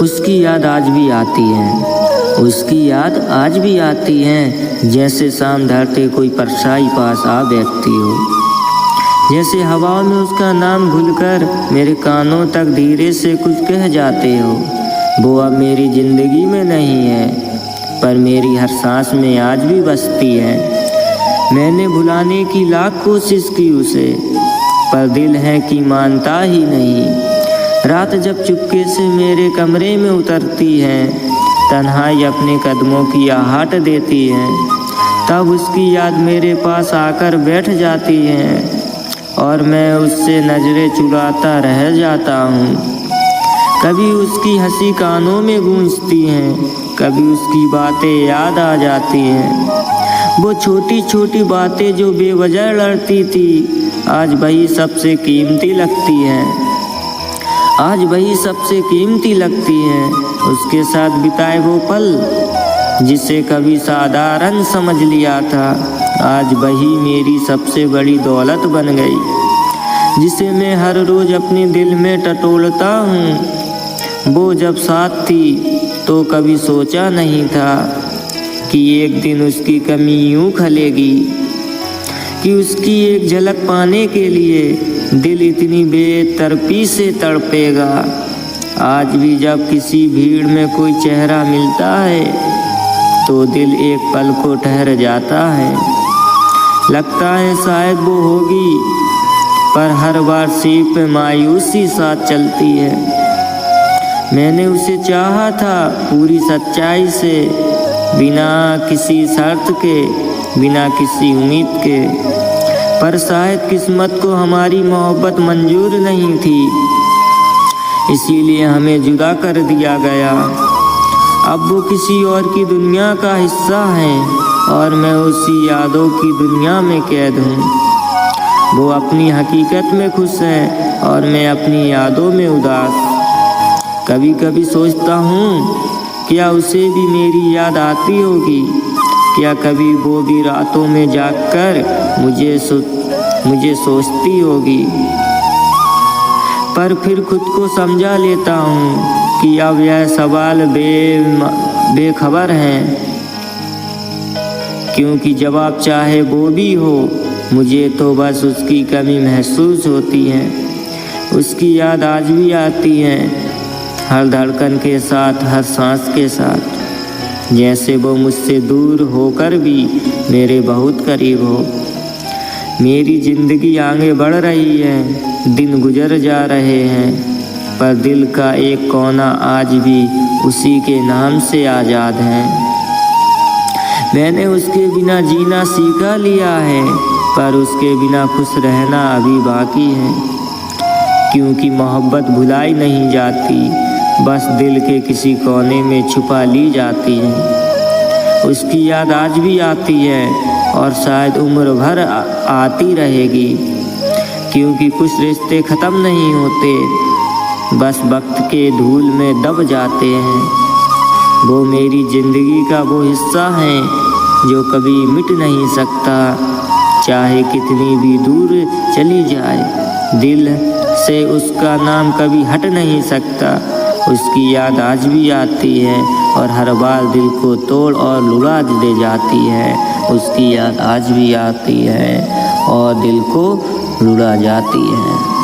उसकी याद आज भी आती है, उसकी याद आज भी आती है। जैसे शाम ढलते कोई परछाई पास आ बैठती हो, जैसे हवाओं में उसका नाम भूलकर मेरे कानों तक धीरे से कुछ कह जाते हो। वो अब मेरी ज़िंदगी में नहीं है, पर मेरी हर सांस में आज भी बसती है। मैंने भुलाने की लाख कोशिश की उसे, पर दिल है कि मानता ही नहीं। रात जब चुपके से मेरे कमरे में उतरती है, तन्हाई अपने कदमों की आहट देती है, तब उसकी याद मेरे पास आकर बैठ जाती है और मैं उससे नजरें चुराता रह जाता हूँ। कभी उसकी हंसी कानों में गूंजती है, कभी उसकी बातें याद आ जाती हैं। वो छोटी छोटी बातें जो बेवजह लड़ती थी, आज वही सबसे कीमती लगती हैं। आज वही सबसे कीमती लगती हैं। उसके साथ बिताए वो पल जिसे कभी साधारण समझ लिया था, आज वही मेरी सबसे बड़ी दौलत बन गई, जिसे मैं हर रोज़ अपने दिल में टटोलता हूँ। वो जब साथ थी तो कभी सोचा नहीं था कि एक दिन उसकी कमी यूँ खलेगी, कि उसकी एक झलक पाने के लिए दिल इतनी बेतरपी से तड़पेगा। आज भी जब किसी भीड़ में कोई चेहरा मिलता है तो दिल एक पल को ठहर जाता है। लगता है शायद वो होगी, पर हर बार सिर्फ मायूसी साथ चलती है। मैंने उसे चाहा था पूरी सच्चाई से, बिना किसी शर्त के, बिना किसी उम्मीद के, पर शायद किस्मत को हमारी मोहब्बत मंजूर नहीं थी, इसीलिए हमें जुदा कर दिया गया। अब वो किसी और की दुनिया का हिस्सा है और मैं उसी यादों की दुनिया में कैद हूँ। वो अपनी हकीकत में खुश है और मैं अपनी यादों में उदास। कभी कभी सोचता हूँ क्या उसे भी मेरी याद आती होगी, क्या कभी वो भी रातों में जागकर मुझे सोचती होगी। पर फिर खुद को समझा लेता हूँ कि अब यह सवाल बेखबर है, क्योंकि जवाब चाहे वो भी हो, मुझे तो बस उसकी कमी महसूस होती है। उसकी याद आज भी आती है, हर धड़कन के साथ, हर सांस के साथ, जैसे वो मुझसे दूर होकर भी मेरे बहुत करीब हो। मेरी ज़िंदगी आगे बढ़ रही है, दिन गुजर जा रहे हैं, पर दिल का एक कोना आज भी उसी के नाम से आज़ाद है। मैंने उसके बिना जीना सीखा लिया है, पर उसके बिना खुश रहना अभी बाकी है, क्योंकि मोहब्बत भुलाई नहीं जाती, बस दिल के किसी कोने में छुपा ली जाती है। उसकी याद आज भी आती है और शायद उम्र भर आती रहेगी, क्योंकि कुछ रिश्ते ख़त्म नहीं होते, बस वक्त के धूल में दब जाते हैं। वो मेरी ज़िंदगी का वो हिस्सा है जो कभी मिट नहीं सकता, चाहे कितनी भी दूर चली जाए, दिल से उसका नाम कभी हट नहीं सकता। उसकी याद आज भी आती है और हर बार दिल को तोड़ और रुला दे जाती है। उसकी याद आज भी आती है और दिल को रुला जाती है।